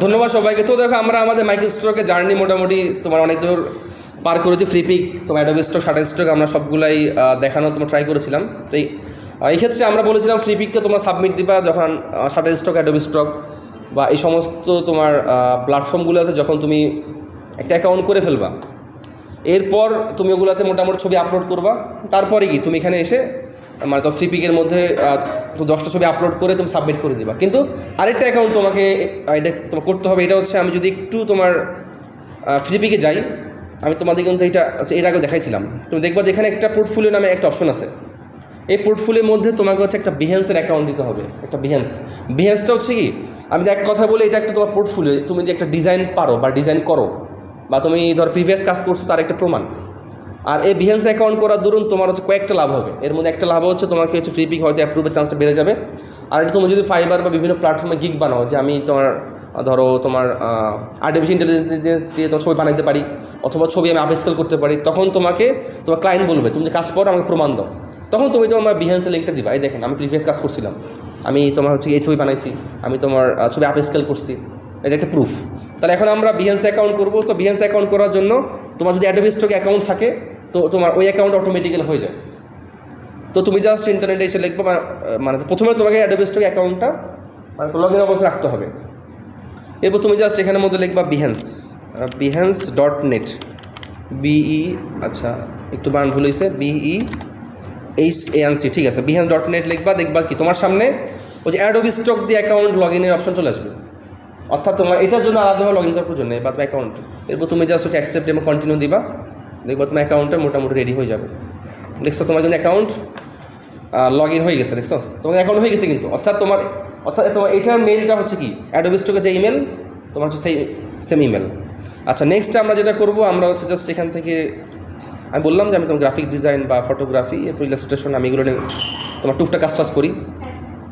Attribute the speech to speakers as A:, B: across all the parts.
A: ধন্যবাদ সবাইকে। তো দেখো আমরা আমাদের মাইক্রোস্টকে জার্নি মোটামুটি তোমার অনেক দূর পার করেছি। ফ্রিপিক তোমার অ্যাডোবি স্টক, শাটার স্টক আমরা সবগুলাই দেখানো তোমার ট্রাই করেছিলাম। তো এই ক্ষেত্রে আমরা বলেছিলাম ফ্রিপিককে তোমরা সাবমিট দিবা যখন শাটার স্টক, অ্যাডোবি স্টক বা এই সমস্ত তোমার প্ল্যাটফর্মগুলোতে যখন তুমি একটা অ্যাকাউন্ট করে ফেলবা, এরপর তুমি ওগুলোতে মোটামুটি ছবি আপলোড করবা। তারপরে কি তুমি এখানে এসে মানে তো ফ্রিপিকের মধ্যে 10টা ছবি আপলোড করে তুমি সাবমিট করে দিবা। কিন্তু আরেকটা অ্যাকাউন্ট তোমাকে এটা তোমার করতে হবে। এটা হচ্ছে আমি যদি একটু তোমার ফ্রিপিকে যাই, আমি তোমাদের কিন্তু এটা হচ্ছে এর আগে দেখাইছিলাম। তুমি দেখবা যে এখানে একটা পোর্টফোলিও নামে একটা অপশন আছে। এই পোর্টফোলিওর মধ্যে তোমাকে হচ্ছে একটা বিহেন্সের অ্যাকাউন্ট দিতে হবে। একটা বিহেন্সটা হচ্ছে কি, আমি এক কথা বলে এটা একটা তোমার পোর্টফোলিও। তুমি যে একটা ডিজাইন পারো বা ডিজাইন করো বা তুমি ধর প্রিভিয়াস কাজ করছো তার একটা প্রমাণ। আর এই বিহেন্স অ্যাকাউন্ট করার দরুন তোমার হচ্ছে কয়েকটা লাভ হবে। এর মধ্যে একটা লাভ হচ্ছে তোমাকে হচ্ছে ফ্রিপিক হয়তো অ্যাপ্রুভের চান্সটা বেড়ে যাবে। আর এটা তুমি যদি ফাইবার বা বিভিন্ন প্ল্যাটফর্মে গিগ বানাও, যে আমি তোমার ধরো তোমার আর্টিফিশিয়াল ইন্টেলিজেন্স দিয়ে তোমার ছবি বানাতে পারি অথবা ছবি আমি আপস্কেল করতে পারি, তখন তোমাকে তোমার ক্লায়েন্ট বলবে তুমি যে কাজ করো আমাকে প্রমাণ দাও। তখন তুমি তোমার বিহেন্সের লিঙ্কটা দিবা, এই দেখেন আমি প্রিভিয়াস কাজ করছিলাম, আমি তোমার হচ্ছে এই ছবি বানাইছি, আমি তোমার ছবি আপস্কেল করছি, এটা একটা প্রুফ। তাহলে এখন আমরা বিহেন্স অ্যাকাউন্ট করবো। তো বিহেন্স অ্যাকাউন্ট করার জন্য তোমার যদি অ্যাডোবি স্টক অ্যাকাউন্ট থাকে তো তোমার ওই অ্যাকাউন্ট অটোমেটিক্যাল হয়ে যায়। তো তুমি জাস্ট ইন্টারনেটে এসে লিখবো, মানে প্রথমে তোমাকে অ্যাডোবি স্টক অ্যাকাউন্টটা মানে লগ ইন অবশ্যই রাখতে হবে। এরপর তুমি জাস্ট এখানের মধ্যে লিখবা behance.net আচ্ছা একটু বানান ভুল হয়েছে, BEHANC, ঠিক আছে, behance.net লিখবা। দেখবা কি তোমার সামনে ওই যে অ্যাডোবি স্টক দিয়ে অ্যাকাউন্ট লগ ইনের অপশন চলে আসবে। অর্থাৎ তোমার এটার জন্য আলাদাভাবে লগ ইন করার প্রয়োজন নেই বা তোমার অ্যাকাউন্ট। এরপর তুমি জাস্ট ওটা অ্যাকসেপ্ট এবং কন্টিনিউ দিবা। দেখবো তোমার অ্যাকাউন্টটা মোটামুটি রেডি হয়ে যাবে। দেখছো তোমার কিন্তু অ্যাকাউন্ট লগ ইন হয়ে গেছে। দেখছো তোমার অ্যাকাউন্ট হয়ে গেছে কিন্তু অর্থাৎ তোমার এটার মেইলটা হচ্ছে কি অ্যাডোবি স্টকের যে ইমেল তোমার হচ্ছে সেই সেম ইমেল। আচ্ছা নেক্সট আমরা যেটা করবো, আমরা হচ্ছে জাস্ট এখান থেকে আমি বললাম যে আমি তোমার গ্রাফিক ডিজাইন বা ফটোগ্রাফি, এরপর ইলাস্ট্রেশন আমি এগুলো নিয়ে তোমার টুকটা কাজ করি।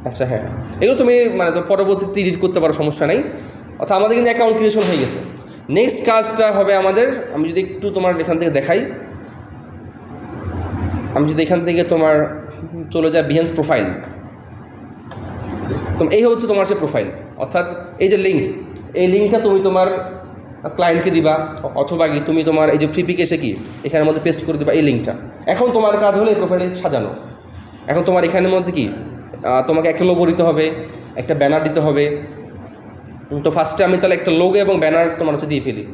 A: আচ্ছা হ্যাঁ, এগুলো তুমি মানে তো পরবর্তীতে এডিট করতে পারো, সমস্যা নেই। অর্থাৎ আমাদের কিন্তু অ্যাকাউন্ট ক্রিয়েশন হয়ে গেছে। নেক্সট কাজটা হবে আমাদের, আমি যদি একটু তোমার এখান থেকে দেখাই, আমি যদি এখান থেকে তোমার চলে যায় বিহেন্স প্রোফাইল, তো এই হচ্ছে তোমার সে প্রোফাইল। অর্থাৎ এই যে লিঙ্ক, এই লিঙ্কটা তুমি তোমার ক্লায়েন্টকে দিবা অথবা কি তুমি তোমার এই যে ফ্রিপিক এসে কি এখানের মধ্যে পেস্ট করে দিবা এই লিঙ্কটা। এখন তোমার কাজ হলো এই প্রোফাইলে সাজানো। এখন তোমার এখানের মধ্যে কি তোমাকে একটা লোগো দিতে হবে, একটা ব্যানার দিতে হবে। তো ফার্স্টে আমি তাহলে একটা লোগো এবং ব্যানার তোমার হচ্ছে দিয়ে ফেলি।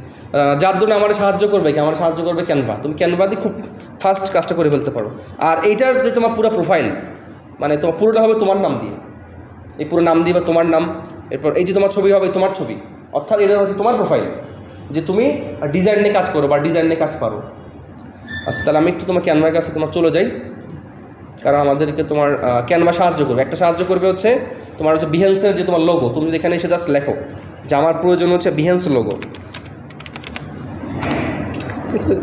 A: যার জন্য আমার সাহায্য করবে কি, আমার সাহায্য করবে ক্যানভা। তুমি ক্যানভা দিয়ে খুব ফাস্ট কাজটা করে ফেলতে পারো। আর এইটার যে তোমার পুরো প্রোফাইল মানে তোমার পুরোটা হবে তোমার নাম দিয়ে, এই পুরো নাম দিয়ে বা তোমার নাম। এরপর এই যে তোমার ছবি হবে তোমার ছবি, অর্থাৎ এটা হচ্ছে তোমার প্রোফাইল যে তুমি ডিজাইন নিয়ে কাজ করো বা ডিজাইন নিয়ে কাজ পারো। আচ্ছা তাহলে আমি একটু তোমার ক্যানভার কাছে তোমার চলে যাই, কারণ আমাদেরকে তোমার ক্যানভা সাহায্য করবে। একটা সাহায্য করবে হচ্ছে তোমার হচ্ছে বিহেন্সের যে তোমার লোগো, তুমি যদি এখানে এসে জাস্ট লেখো যে আমার প্রয়োজন হচ্ছে বিহেন্স লোগো,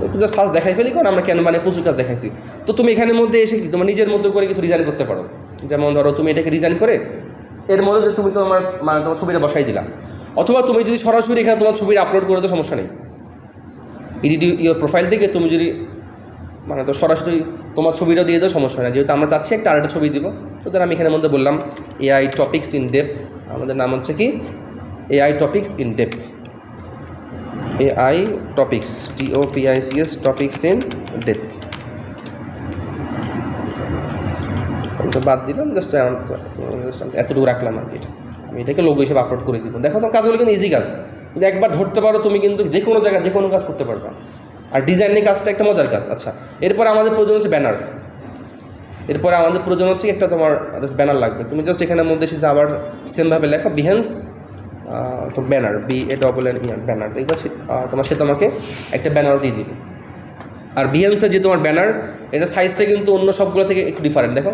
A: একটু জাস্ট ফার্স্ট দেখাই ফেলি, কারণ আমরা ক্যানভা নিয়ে প্রচুর কাজ দেখাইছি। তো তুমি এখানের মধ্যে এসে তোমার নিজের মতো করে কিছু ডিজাইন করতে পারো। যেমন ধরো তুমি এটাকে ডিজাইন করে এর মধ্যে তুমি তোমার মানে তোমার ছবিটা বসাই দিলাম, অথবা তুমি যদি সরাসরি এখানে তোমার ছবিটা আপলোড করে তো সমস্যা নেই। এডিট ইউর প্রোফাইল থেকে তুমি যদি মানে তো সরাসরি তোমার ছবিটা দিয়ে দেওয়া সমস্যা নেই, যেহেতু আমরা চাচ্ছি একটা আরেকটা ছবি দিব। তো তাহলে আমি এখানের মধ্যে বললাম AI টপিক্স ইন ডেপথ, আমাদের নাম হচ্ছে কি AI topics in depth, AI topics TOPICS topics in depth. তো বাদ দিলাম, জাস্ট এতটুকু রাখলাম আর কি। আমি এটাকে লোগো হিসেবে আপলোড করে দিব। দেখো তোমার কাজগুলো কিন্তু ইজি কাজ, কিন্তু একবার ধরতে পারো তুমি কিন্তু যে কোনো জায়গায় যে কোনো কাজ করতে পারবা। আর ডিজাইনের কাজটা একটা মজার কাজ। আচ্ছা এরপর আমাদের প্রয়োজন হচ্ছে ব্যানার। এরপরে আমাদের প্রয়োজন হচ্ছে একটা তোমার জাস্ট ব্যানার লাগবে। তুমি জাস্ট এখানের মধ্যে সেটা আবার সেমভাবে লেখো বিহেন্স তো ব্যানার BANN ব্যানার, দেখবা তোমার সে তোমাকে একটা ব্যানারও দিয়ে দিবে। আর বিহেন্সের যে তোমার ব্যানার, এটা সাইজটা কিন্তু অন্য সবগুলো থেকে একটু ডিফারেন্ট। দেখো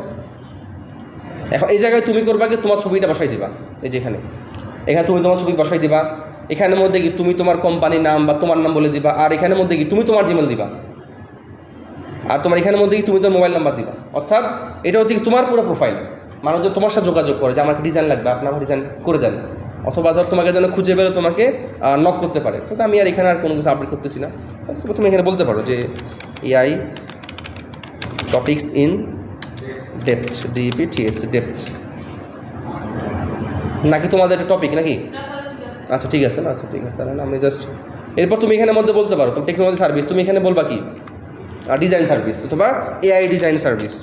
A: এখন এই জায়গায় তুমি করবা কি তোমার ছবিটা বসাই দিবা, এই যে এখানে তুমি তোমার ছবি বসাই দিবা। এখানের মধ্যে কি তুমি তোমার কোম্পানির নাম বা তোমার নাম বলে দিবা। আর এখানের মধ্যে কি তুমি তোমার জিমেল দিবা। আর তোমার এখানের মধ্যে কি তুমি তোমার মোবাইল নাম্বার দিবা। অর্থাৎ এটা হচ্ছে কি তোমার পুরো প্রোফাইল। মানুষজন তোমার সাথে যোগাযোগ করে যে আমাকে ডিজাইন লাগবে, আপনি আমার ডিজাইন করে দেন। অথবা ধর তোমাকে যেন খুঁজে বেরো তোমাকে নক করতে পারে। তো আমি আর এখানে আর কোনো কিছু আপডেট করতেছি না। তুমি এখানে বলতে পারো যে AI topics in depth, DEPTH depth, নাকি তোমাদের একটা টপিক নাকি আচ্ছা ঠিক আছে না, আচ্ছা ঠিক আছে, তাহলে আমি জাস্ট এরপর তুমি এখানের মধ্যে বলতে পারো তুমি টেকনোলজি সার্ভিস, তুমি এখানে বলবা কি ডিজাইন সার্ভিস অথবা এআই ডিজাইন সার্ভিস।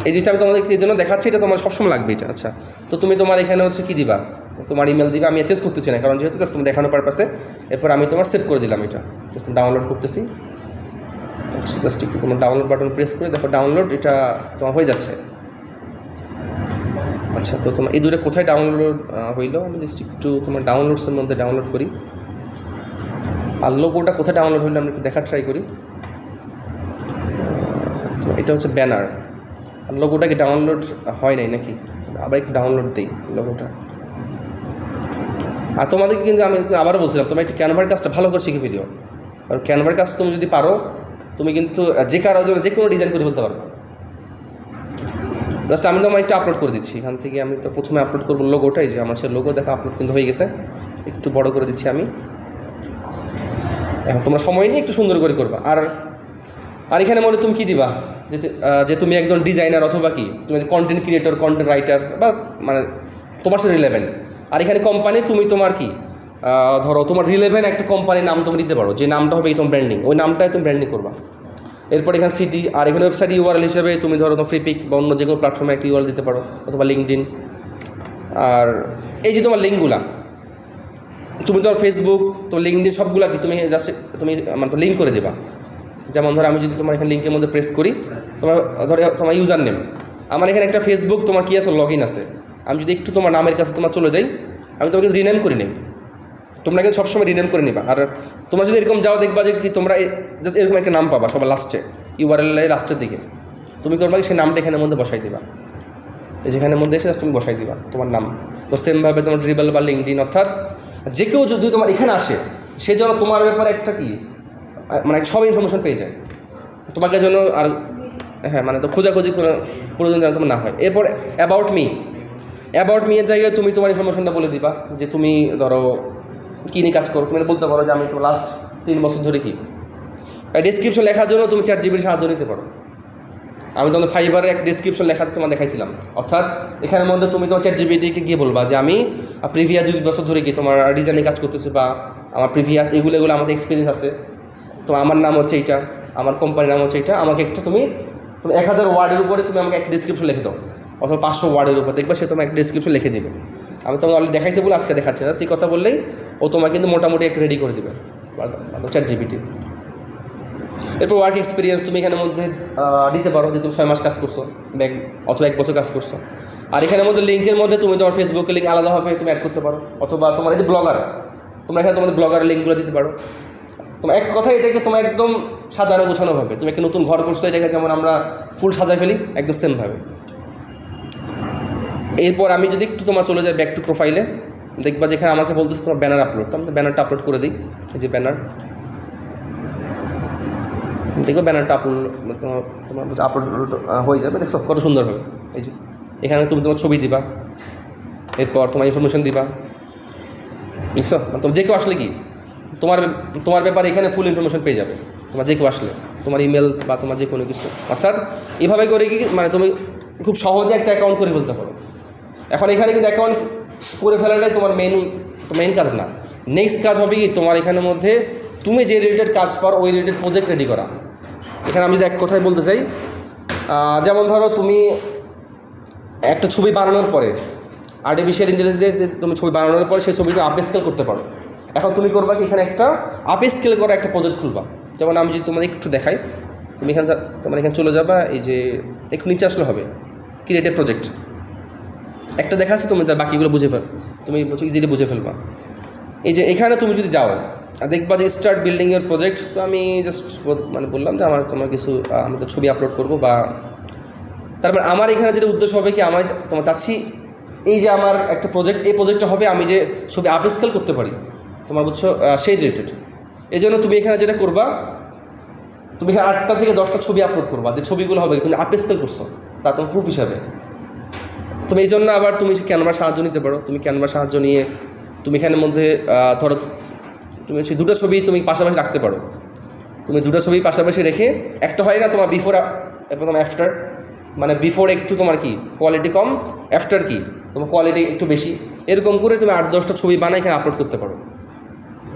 A: এই যেটা আমি তোমাদের এই জন্য দেখাচ্ছি, এটা তোমার সবসময় লাগবে এটা। আচ্ছা, তো তুমি তোমার এখানে হচ্ছে কি দিবা, তোমার ইমেল দিবা, আমি চেঞ্জ করতেছি না কারণ যেহেতু জাস্ট তুমি দেখানোর পারপাসে। এরপর আমি তোমার সেভ করে দিলাম, এটা জাস্ট ডাউনলোড করতেছি। আচ্ছা, জাস্ট একটু তোমার ডাউনলোড বাটন প্রেস করে দেখো ডাউনলোড এটা তোমার হয়ে যাচ্ছে। আচ্ছা, তো তোমার এই দুটো কোথায় ডাউনলোড হইলো, আমি জাস্ট একটু তোমার ডাউনলোডসের মধ্যে ডাউনলোড করি। আর লোগোটা কোথায় ডাউনলোড হইলো আমি একটু দেখার ট্রাই করি। তো এটা হচ্ছে ব্যানার, আর লোগোটা কি ডাউনলোড হয় নাই নাকি, আবার একটু ডাউনলোড দিই লোগোটা। আর তোমাদেরকে কিন্তু আমি আবারও বলছিলাম তোমার একটু ক্যানভার কাজটা ভালো করে শিখে ফেলিও, কারণ ক্যানভার কাজ তুমি যদি পারো তুমি কিন্তু যে কারো জন্য যে কোনো ডিজাইন করে ফেলতে পারো। জাস্ট আমি তোমার একটু আপলোড করে দিচ্ছি এখান থেকে। আমি তো প্রথমে আপলোড করবো লোগোটাই, যে আমার সে লোগো দেখা আপলোড কিন্তু হয়ে গেছে। একটু বড় করে দিচ্ছি আমি। এখন তোমরা সময় নিয়ে একটু সুন্দর করে করবা। আর এখানে মনে তুমি কী দিবা, যে তুমি একজন ডিজাইনার অথবা কি তুমি কন্টেন্ট ক্রিয়েটর, কন্টেন্ট রাইটার বা মানে তোমার সাথে রিলেভেন্ট। আর এখানে কোম্পানি তুমি তোমার কি ধরো তোমার রিলেভেন্ট একটা কোম্পানির নাম তুমি দিতে পারো, যে নামটা হবে তোমার ব্র্যান্ডিং, ওই নামটাই তুমি ব্র্যান্ডিং করবা। এরপর এখানে সিটি, আর এখানে ওয়েবসাইট ইউআরএল হিসেবে তুমি ধরো তোমার ফ্রিপিক বা অন্য যে কোনো প্ল্যাটফর্মে একটা ইউআরএল দিতে পারো, অথবা লিঙ্কডইন। আর এই যে তোমার লিঙ্কগুলা তুমি তোমার ফেসবুক, তোমার লিঙ্কডইন সবগুলা কি তুমি জাস্ট তুমি মানে লিঙ্ক করে দেবা। যেমন ধরো আমি যদি তোমার এখানে লিঙ্কের মধ্যে প্রেস করি, তোমার ধরো তোমার ইউজার নেম, আমার এখানে একটা ফেসবুক তোমার কী আছে লগ ইন আছে। আমি যদি একটু তোমার নামের কাছে তোমার চলে যাই, আমি তোমাকে রিনেম করে নিই। তোমরা কিন্তু সবসময় রিনেম করে নিবা। আর তোমরা যদি এরকম যাও দেখবা যে কি তোমরা জাস্ট এরকম একটা নাম পাবা সবার লাস্টে, ইউআরএল লাস্টের দিকে। তুমি করবা কি সেই নামটা এখানের মধ্যে বসাই দিবা, যেখানের মধ্যে এসে জাস্ট তুমি বসাই দিবা তোমার নাম। তো সেমভাবে তোমার ড্রিবল বা লিঙ্কডইন, অর্থাৎ যে কেউ যদি তোমার এখানে আসে সে যেন তোমার ব্যাপারে একটা কি মানে সব ইনফরমেশন পেয়ে যায় তোমাকে জন্য। আর হ্যাঁ মানে তো খোঁজাখুঁজি করে প্রয়োজন যেন তোমার না হয়। এরপর অ্যাবাউট মি এর জায়গায় তুমি তোমার ইনফরমেশনটা বলে দিবা, যে তুমি ধরো কী নিয়ে কাজ করো। তুমি বলতে পারো যে আমি তো লাস্ট 3 বছর ধরে কি। ডেসক্রিপশন লেখার জন্য তুমি চ্যাট জিপিটির সাহায্য নিতে পারো। আমি তোমাদের ফাইবারে এক ডেসক্রিপশন লেখা তোমার দেখাইছিলাম, অর্থাৎ এখানের মধ্যে তুমি তোমার চ্যাট জিপিটিকে গিয়ে বলবা যে আমি প্রিভিয়াস 2 বছর ধরে কি তোমার ডিজাইনে কাজ করতেছি, বা আমার প্রিভিয়াস এগুলো আমাদের এক্সপিরিয়েন্স আছে, তো আমার নাম হচ্ছে এইটা, আমার কোম্পানির নাম হচ্ছে এইটা, আমাকে একটা তুমি 1000 ওয়ার্ডের উপরে তুমি আমাকে একটা ডেসক্রিপশন লিখে দাও, অথবা 500 ওয়ার্ডের উপর দেখবা সে তোমার একটা ডেসক্রিপশন লিখে দেবে। আমি তোমাকে অলরেডি দেখাইছি বলে আজকে দেখাচ্ছি না, সেই কথা বললেই ও তোমাকে কিন্তু মোটামুটি একটা রেডি করে দেবে চ্যাট জিপিটি। এরপর ওয়ার্ক এক্সপিরিয়েন্স তুমি এখানের মধ্যে দিতে পারো, যে তুমি 6 মাস কাজ করছো অথবা 1 বছর কাজ করছো। আর এখানের মধ্যে লিঙ্কের মধ্যে তুমি তোমার ফেসবুকের লিঙ্ক আলাদাভাবে তুমি অ্যাড করতে পারো, অথবা তোমার এই যে ব্লগার, তোমরা এখানে তোমাদের ব্লগারের লিঙ্কগুলো দিতে পারো। তোমার এক কথায় এটাকে তোমার একদম সাজানো গোছানোভাবে, তুমি একটা নতুন ঘর করছো, এটাকে যেমন আমরা ফুল সাজাই ফেলি একদম সেমভাবে। এরপর আমি যদি একটু তোমার চলে যাই ব্যাক টু প্রোফাইলে, দেখবা যেখানে আমাকে বলতেছে তোমার ব্যানার আপলোড, তো আমি ব্যানারটা আপলোড করে দিই। এই যে ব্যানার, দেখো ব্যানারটা আপলোড হয়ে যাবে, দেখো কত সুন্দর হবে। এই যে এখানে তুমি তোমার ছবি দিবা, এরপর তোমার ইনফরমেশন দিবা, বুঝছো? তো যে কেউ আসলে কি তোমার ব্যাপারে এখানে ফুল ইনফরমেশন পেয়ে যাবে, তোমার যে কেউ আসলে তোমার ইমেল বা তোমার যে কোনো কিছু। অর্থাৎ এভাবে করে কি মানে তুমি খুব সহজে একটা অ্যাকাউন্ট করে ফেলতে পারো। এখন এখানে কিন্তু অ্যাকাউন্ট করে ফেলাটাই তোমার মেইন কাজ না। নেক্সট কাজ হবে কি তোমার এখানের মধ্যে তুমি যে রিলেটেড কাজ পারো ওই রিলেটেড প্রজেক্ট রেডি করা। এখানে আমি যদি এক কথায় বলতে চাই, যেমন ধরো তুমি একটা ছবি বানানোর পরে আর্টিফিশিয়াল ইন্টেলিজেন্স যে তুমি ছবি বানানোর পরে সেই ছবিটা আপ স্কেল করতে পারো। এখন তুমি করবা কি এখানে একটা আপ স্কেল করা একটা প্রজেক্ট খুলবা। যেমন আমি যদি তোমাদের একটু দেখাই, তুমি তোমার এখানে চলে যাবা, এই যে একটু নিচে আসলে হবে ক্রিয়েটিভ প্রজেক্ট একটা দেখাচ্ছি, তুমি তার বাকিগুলো তুমি ইজিলি বুঝে ফেলবা। এই যে এখানে তুমি যদি যাও দেখবা যে স্টার্ট বিল্ডিং ইউর প্রজেক্ট। তো আমি জাস্ট মানে বললাম যে তোমার কিছু আমি তো ছবি আপলোড করবো, বা তারপর আমার এখানে যেটা উদ্দেশ্য হবে কি তোমার চাচ্ছি এই যে আমার একটা প্রজেক্ট, এই প্রজেক্টটা হবে আমি যে ছবি আপ স্কেল করতে পারি, তোমার বুঝছো সেই রিলেটেড। এই জন্য তুমি এখানে যেটা করবা, তুমি এখানে 8টা থেকে 10টা ছবি আপলোড করবা, যে ছবিগুলো হবে তুমি আপ স্কেল করছো তা তোমার প্রুফ হিসাবে। তুমি এই জন্য আবার তুমি ক্যানভার সাহায্য নিতে পারো। তুমি ক্যানভার সাহায্য নিয়ে তুমি এখানের মধ্যে ধরো তুমি সেই 2টা ছবি তুমি পাশাপাশি রাখতে পারো। তুমি 2টা ছবি পাশাপাশি রেখে একটা হয় না তোমার বিফোর এবং তোমার আফটার, মানে বিফোর একটু তোমার কি কোয়ালিটি কম, আফটার কি তোমার কোয়ালিটি একটু বেশি, এরকম করে তুমি 8-10টা ছবি বানাই এখানে আপলোড করতে পারো।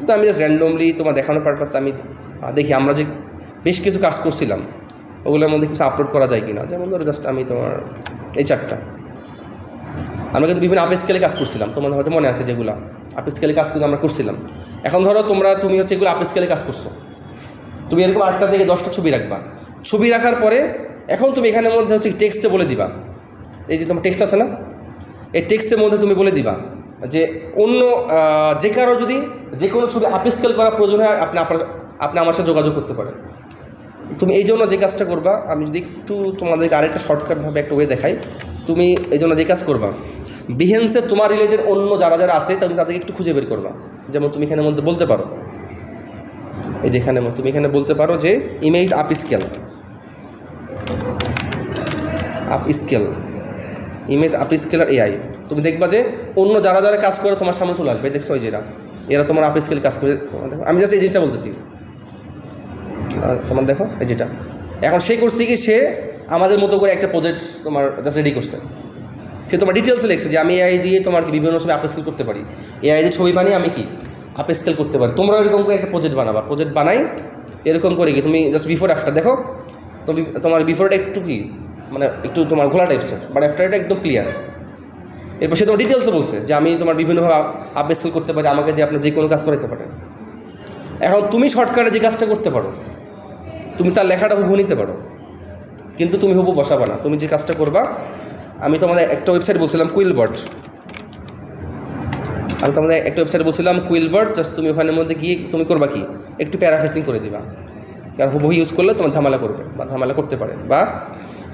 A: তো আমি জাস্ট র্যান্ডমলি তোমার দেখানোর পারপাসে আমি দেখি আমরা যে বেশ কিছু কাজ করছিলাম ওগুলোর মধ্যে কিছু আপলোড করা যায় কিনা। যেমন ধরো জাস্ট আমি তোমার এই চারটা, আমরা কিন্তু বিভিন্ন আপ স্কেলে কাজ করছিলাম, তোমাদের হয়তো মনে আছে যেগুলো আপ স্কেলে কাজ কিন্তু আমরা করছিলাম। এখন ধরো তুমি হচ্ছে এগুলো আপ স্কেলে কাজ করছো, তুমি এরকম 8টা থেকে 10টা ছবি রাখবা। ছবি রাখার পরে এখন তুমি এখানের মধ্যে হচ্ছে টেক্সটে বলে দিবা, এই যে তোমার টেক্সট আছে না, এই টেক্সটের মধ্যে তুমি বলে দিবা যে অন্য যে কারো যদি যে কোনো ছবি আপ স্কেল করা প্রয়োজন হয় আপনি আমার সাথে যোগাযোগ করতে পারেন। তুমি এই জন্য যে কাজটা করবা, আমি যদি একটু তোমাদেরকে আরেকটা শর্টকাটভাবে একটা ওয়ে দেখাই, তুমি এই জন্য যে কাজ করবা, বিহেন্সে তোমার রিলেটেড অন্য যারা যারা আছে তুমি তাদেরকে একটু খুঁজে বের করবা। যেমন তুমি এখানের মধ্যে বলতে পারো, এই যেখানে তুমি এখানে বলতে পারো যে image up scale, image up scalar AI. তুমি দেখবা যে অন্য যারা যারা কাজ করে তোমার সামনে চলে আসবে, দেখছো ওই এরা তোমার আপ স্কেল কাজ করে। আমি জাস্ট এই জিনিসটা বলতেছি, তোমার দেখো এই যেটা এখন সে করছে কি, সে আমাদের মতো করে একটা প্রজেক্ট তোমার জাস্ট রেডি করছে। সে তোমার ডিটেলসে লিখছে যে আমি এআই দিয়ে তোমার কি বিভিন্ন সময় আপ স্কেল করতে পারি, এআই দিয়ে ছবি বানিয়ে আমি কি আপ স্কেল করতে পারি। তোমরা এরকম করে একটা প্রজেক্ট বানাবা, প্রজেক্ট বানাই এরকম করে কি তুমি জাস্ট বিফোর আফটার দেখো, তুমি তোমার বিফোরটা একটু কি মানে একটু তোমার ঘোলা টাইপসের, বাট আফটারটা একদম ক্লিয়ার। এরপর সে তোমার ডিটেলসে বলছে যে আমি তোমার বিভিন্নভাবে আপ স্কেল করতে পারি, আমাকে দিয়ে আপনার যে কোনো কাজ করাতে পারেন। এখন তুমি শর্টকাটে যে কাজটা করতে পারো, তুমি তার লেখাটা হুবহু নিতে পারো, কিন্তু তুমি হুবহু বসাবা না। তুমি যে কাজটা করবা, আমি তোমাদের একটা ওয়েবসাইট বলছিলাম কুইলবার্ড, জাস্ট তুমি ওখানের মধ্যে গিয়ে তুমি করবা কি একটু প্যারাফ্রেসিং করে দিবা। কারণ হুবহু ইউজ করলে তোমার ঝামেলা করবে বা ঝামেলা করতে পারে, বা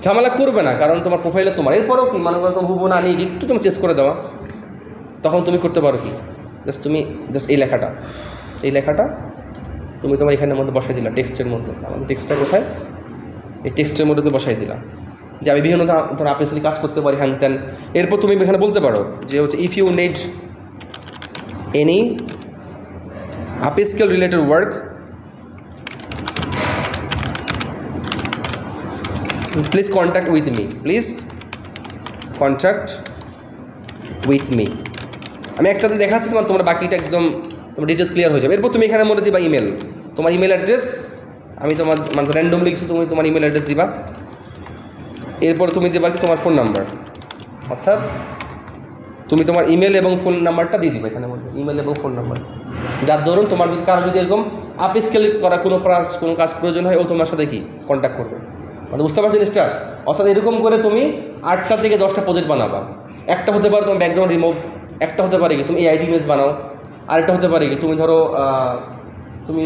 A: ঝামেলা করবে না কারণ তোমার প্রোফাইলে তোমার। এরপরেও কি মনে করো তোমার হুবহু না নিয়ে একটু তুমি চেঞ্জ করে দেওয়া, তখন তুমি করতে পারো কি তুমি এই লেখাটা তুমি তোমার এখানের মধ্যে বসাই দিলা, টেক্সটের মধ্যে। আমাদের টেক্সটটা কোথায়, এই টেক্সটের মধ্যে তুমি বসাই দিলা যে আমি বিভিন্ন ধর আপ স্কেলে কাজ করতে পারি হ্যান ত্যান। এরপর তুমি এখানে বলতে পারো যে হচ্ছে if you need any upscale related work please contact with me. আমি একটাতে দেখাচ্ছি তোমরা বাকিটা একদম তোমার ডিটেলস ক্লিয়ার হয়ে যাবে। এরপর তুমি এখানে মধ্যে দিবা ইমেল, তোমার ইমেল অ্যাড্রেস, আমি তোমার মানে র্যান্ডমলি কিছু তুমি তোমার ইমেল অ্যাড্রেস দিবা। এরপর তুমি দেবা কি তোমার ফোন নাম্বার, অর্থাৎ তুমি তোমার ইমেল এবং ফোন নাম্বারটা দিয়ে দিবে এখানে মধ্যে, ইমেল এবং ফোন নাম্বার। যার ধরুন তোমার যদি কারো যদি এরকম আপ স্কেল করা কোনো কাজ প্রয়োজন হয়, ও তোমার সাথে কি কন্ট্যাক্ট করবে। মানে বুঝতে পারছো জিনিসটা? অর্থাৎ এরকম করে তুমি 8টা থেকে 10টা প্রজেক্ট বানাবা। একটা হতে পারে তোমার ব্যাকগ্রাউন্ড রিমুভ, একটা হতে পারে কি তুমি এআই ইমেজ বানাও, আরেকটা হতে পারে কি তুমি ধরো তুমি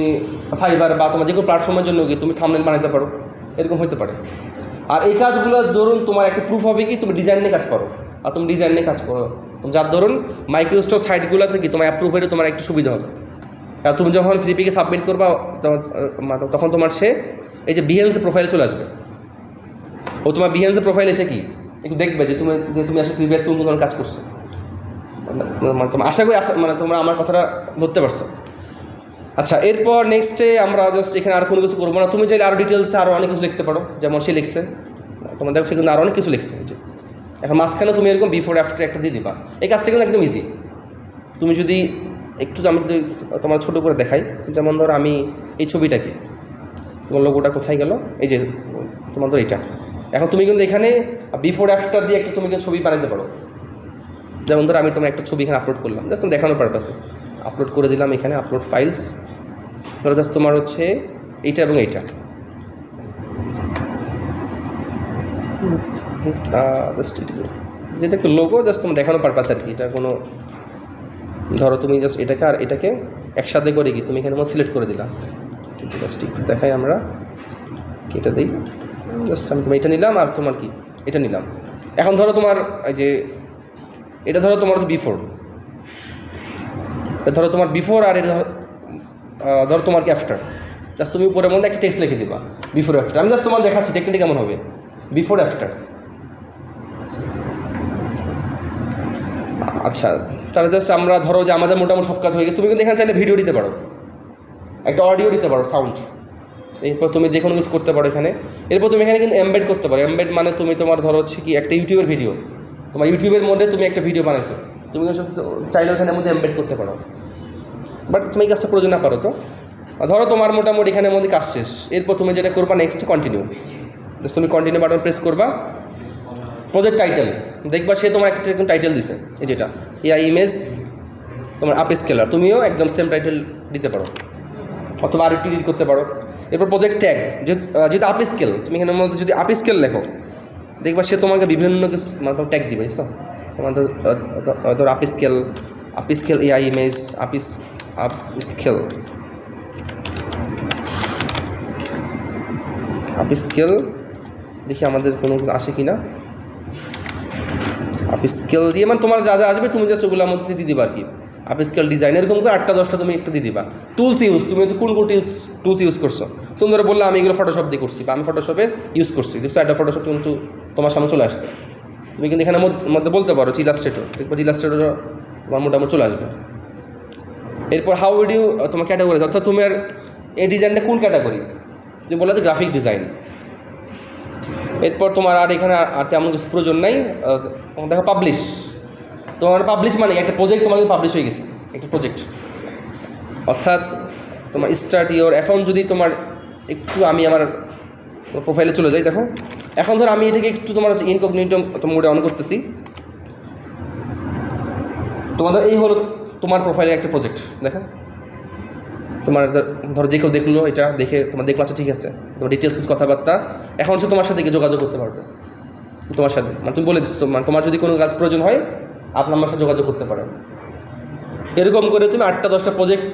A: ফাইবার বা তোমার যে কোনো প্ল্যাটফর্মের জন্য কি তুমি থাম্বনেল বানাতে পারো, এরকম হতে পারে। আর এই কাজগুলো ধরুন তোমার একটা প্রুফ হবে কি তুমি ডিজাইন নিয়ে কাজ করো, আর তুমি ডিজাইন নিয়ে কাজ করো, যার ধরুন মাইক্রোস্টক সাইটগুলোতে কি তোমার অ্যাপ্রুভ হয়ে তোমার একটু সুবিধা হবে। আর তুমি যখন ফ্রিপিকে সাবমিট করবা তখন তোমার সে এই যে বিহেন্সে প্রোফাইলে চলে আসবে। ও তোমার বিহেন্সে প্রোফাইল এসে কি একটু দেখবে যে তুমি আসলে প্রিভিয়াস কোন ধরনের কাজ করছো। মানে তোমার আশা করি মানে তোমরা আমার কথাটা ধরতে পারছো। আচ্ছা, এরপর নেক্সটে আমরা জাস্ট এখানে আর কোনো কিছু করবো না। তুমি চাইলে আরও ডিটেলসে আরও অনেক কিছু লিখতে পারো, যেমন সে লিখছে, তোমার দেখো সে কিন্তু আরও অনেক কিছু লিখছে। যে এখন মাঝখানে তুমি এরকম বিফোর আফটার একটা দিয়ে দিবা। এই কাজটা কিন্তু একদম ইজি। তুমি যদি একটু আমি তোমার ছোটো করে দেখাই, যেমন ধরো আমি এই ছবিটাকে, তোমার লোগোটা কোথায় গেল, এই যে তোমার ধরো এইটা। এখন তুমি কিন্তু এখানে বিফোর আফটার দিয়ে একটা তুমি কিন্তু ছবি বানাতে পারো। যেমন ধরো আমি তোমার একটা ছবি এখানে আপলোড করলাম, জাস্ট তুমি দেখানোর পারপাসে আপলোড করে দিলাম। এখানে আপলোড ফাইলস, ধরো জাস্ট তোমার হচ্ছে এইটা এবং এইটা, জাস্ট যেটা একটু লোগো জাস্ট তোমার দেখানোর পারপাস আর কি। এটা কোনো ধরো তুমি জাস্ট এটাকে আর এটাকে একসাথে করে কি তুমি এখানে সিলেক্ট করে দিলাম। জাস্ট একটু দেখাই আমরা কি এটা দিই, জাস্ট আমি তুমি এটা নিলাম আর তোমার কি এটা নিলাম। এখন ধরো তোমার এই যে এটা ধরো তোমার হচ্ছে বিফোর, ধরো তোমার বিফোর, আর এটা ধরো তোমার কি আফটার। জাস্ট তুমি উপরের মধ্যে একটা টেক্সট লিখে দিবা বিফোর আফটার। আমি জাস্ট তোমার দেখাচ্ছি টেকনিকটা কেমন হবে। Before after. আচ্ছা, তাহলে জাস্ট আমরা ধরো যে আমাদের মোটামুটি সব কাজ হয়ে গেছে। তুমি কিন্তু এখানে চাইলে ভিডিও দিতে পারো, একটা অডিও দিতে পারো, সাউন্ড। এরপর তুমি যে কোনো ইউজ করতে পারো এখানে। এরপর তুমি এখানে কিন্তু এমবেড করতে পারো। এমবেড মানে তুমি তোমার ধরো হচ্ছে কি একটা ইউটিউবের ভিডিও, তোমার ইউটিউবের মধ্যে তুমি একটা ভিডিও বানাইছো, তুমি চাইলে ওখানের মধ্যে এমবেড করতে পারো। বাট তুমি এই কাজটা প্রয়োজন না পারো তো, ধরো তোমার মোটামুটি এখানের মধ্যে কাজ শেষ। এরপর তুমি যেটা করবা নেক্সট কন্টিনিউ, তুমি কন্টিনিউ বাটন প্রেস করবা। প্রজেক্ট টাইটেল দেখবা সে তোমার একটা এরকম টাইটেল দিছে, এই যেটা এআই ইমেজ তোমার আপ স্কেলার, তুমিও একদম সেম টাইটেল দিতে পারো অথবা আর একটু এডিট করতে পারো। এরপর প্রজেক্ট ট্যাগ, যেহেতু আপ স্কেল, তুমি এখানের মধ্যে যদি আপ স্কেল লেখো দেখবা সে তোমাকে বিভিন্ন কিছু মানে তোমার ট্যাগ দিবে, বুঝছো? তোমার ধর up scale AI image up scale দেখি আমাদের কোনো আসে কি না। আপ স্কেল দিয়ে মানে তোমার যা যা আসবে তুমি জাস্ট ওগুলোর মধ্যে দিয়ে দিবা আর কি। আপ স্কেল ডিজাইন এরকম করে 8টা-10টা তুমি একটু দিয়ে দিবা। টুলস ইউজ, তুমি হচ্ছে কোন টুলস ইউজ করছো। তুমি ধরো বললে আমি এগুলো ফটোশপ দিয়ে করছি বা আমি ফটোশপে ইউজ করছি, দেখছো একটা ফটোশপ কিন্তু তোমার সামনে চলে আসছে। তুমি কিন্তু এখানে মধ্যে বলতে পারো ইলাস্ট্রেটর, দেখবো ইলাস্ট্রেটর তোমার মোটামুটি চলে আসবে। এরপর হাউ উড ইউ তোমার ক্যাটাগরি, অর্থাৎ তোমার এই ডিজাইনটা কোন ক্যাটাগরি, তুমি বলে যে গ্রাফিক ডিজাইন। এরপর তোমার আর এখানে আর তেমন কিছু প্রয়োজন নাই। দেখো পাবলিশ, তোমার পাবলিশ মানে একটা প্রজেক্ট তোমার পাবলিশ হয়ে গেছে, একটা প্রজেক্ট। অর্থাৎ তোমার স্টার্ট ইওর, এখন যদি তোমার একটু আমি আমার প্রোফাইলে চলে যাই, দেখো এখন ধর আমি এটাকে একটু তোমার হচ্ছে ইনকগনিটো মোডে অন করতেছি। তোমাদের এই হলো তোমার প্রোফাইলে একটা প্রজেক্ট, দেখো তোমার ধরো যে কেউ দেখলো, এটা দেখে তোমার দেখলো আচ্ছা ঠিক আছে, তোমার ডিটেলস কথাবার্তা এখন হচ্ছে তোমার সাথে যোগাযোগ করতে পারবে। তোমার সাথে মানে তুমি বলে দিচ্ছ মানে তোমার যদি কোনো কাজ প্রয়োজন হয় আপনি আমার সাথে যোগাযোগ করতে পারেন। এরকম করে তুমি 8টা-10টা প্রজেক্ট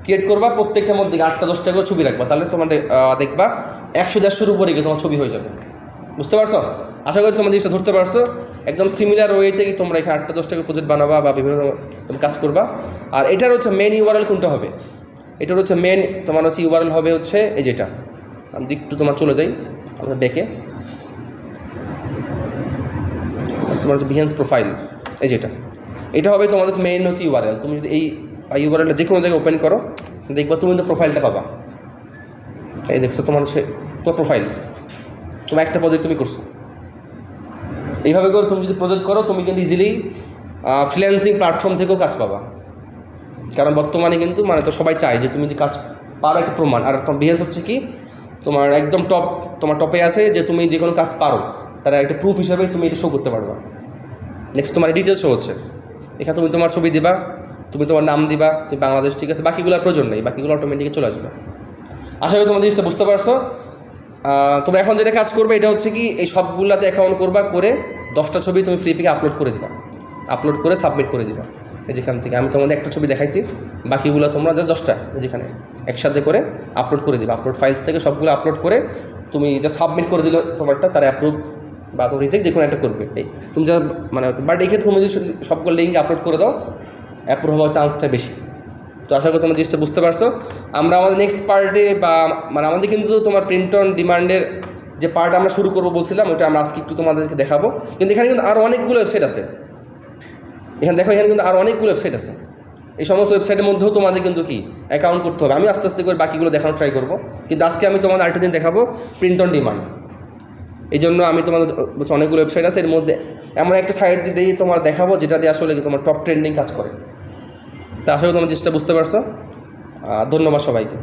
A: ক্রিয়েট করবা, প্রত্যেকটার মধ্যে 8টা-10টা করে ছবি রাখবা, তাহলে তোমার দেখবা 100-150-এর উপরে গিয়ে তোমার ছবি হয়ে যাবে। বুঝতে পারছো? আশা করি তোমার জিনিসটা ধরতে পারছো। একদম সিমিলার ওয়েতেই তোমরা এখানে 8টা-10টা করে প্রজেক্ট বানাবা বা বিভিন্ন তুমি কাজ করবা। আর এটার হচ্ছে মেন ইউআরএল কোনটা হবে, এটার হচ্ছে মেন তোমার হচ্ছে ইউআরএল হবে হচ্ছে এই যেটা, আমি একটু তোমার চলে যাই আমাদের ডেকে, তোমার হচ্ছে Behance প্রোফাইল, এই যেটা এটা হবে তোমাদের মেইন হচ্ছে ইউআরএল। তুমি যদি এই ইউআরএলটা যে কোনো জায়গায় ওপেন করো দেখবা তুমি তো প্রোফাইলটা পাবা। এই দেখছো তোমার হচ্ছে তোমার প্রোফাইল, তোমার একটা প্রজেক্ট তুমি করছো। এইভাবে করে তুমি যদি প্রজেক্ট করো তুমি কিন্তু ইজিলি ফ্রিল্যান্সিং প্ল্যাটফর্ম থেকেও কাজ পাবা। কারণ বর্তমানে কিন্তু মানে তো সবাই চায় যে তুমি যে কাজ পারো একটা প্রমাণ। আর তোমার Behance হচ্ছে কি তোমার একদম তোমার টপে আছে যে তুমি যে কোনো কাজ পারো, তারা একটা প্রুফ হিসাবে তুমি এটা শো করতে পারবা। নেক্সট তোমার ডিটেলস শো হচ্ছে, এখানে তুমি তোমার ছবি দিবা, তুমি তোমার নাম দিবা, তুমি বাংলাদেশ, ঠিক আছে, বাকিগুলোর প্রয়োজন নেই, বাকিগুলো অটোমেটিক চলে আসবে। আশা করি তোমার জিনিসটা বুঝতে পারছো। তোমরা এখন যেটা কাজ করবে এটা হচ্ছে কি এই সবগুলাতে অ্যাকাউন্ট করবা, করে 10টা ছবি তুমি ফ্রিপিকে আপলোড করে দিবা, আপলোড করে সাবমিট করে দিবা। যেখান থেকে আমি তোমাদের একটা ছবি দেখাইছি, বাকিগুলো তোমরা জাস্ট 10টা যেখানে একসাথে করে আপলোড করে দিবা। আপলোড ফাইলস থেকে সবগুলো আপলোড করে তুমি জাস্ট সাবমিট করে দিলে তোমারটা তারা অ্যাপ্রুভ বা তুমি রিজেক্ট যে কোনো একটা করবে। এই তুমি যা মানে বাট এক্ষেত্রে তুমি যদি সবগুলো লিঙ্ক আপলোড করে দাও অ্যাপ্রুভ হওয়ার চান্সটা বেশি। তো আশা করি তোমরা জিনিসটা বুঝতে পারছো। আমরা আমাদের নেক্সট পার্টে বা মানে আমাদের কিন্তু তোমার প্রিন্ট অন ডিমান্ডের যে পার্ট আমরা শুরু করবো বলছিলাম, ওটা আমরা আজকে একটু তোমাদেরকে দেখাবো। কিন্তু এখানে কিন্তু আরও অনেকগুলো ওয়েবসাইট আছে, এখানে দেখো এখানে কিন্তু আরও অনেকগুলো ওয়েবসাইট আছে। এই সমস্ত ওয়েবসাইটের মধ্যেও তোমাদের কিন্তু কি অ্যাকাউন্ট করতে হবে। আমি আস্তে আস্তে করে বাকিগুলো দেখানোর ট্রাই করবো, কিন্তু আজকে আমি তোমাদের আরেকটা জিনিস দেখাবো, প্রিন্ট অন ডিমান্ড। এই জন্য আমি তোমাদের অনেকগুলো ওয়েবসাইট আছে, এর মধ্যে এমন একটা সাইট দিয়ে তোমার দেখাবো যেটা দিয়ে আসলে তোমার টপ ট্রেন্ডিং কাজ করে। তা আশা করি তোমরা জিনিসটা বুঝতে পারছো। ধন্যবাদ সবাইকে।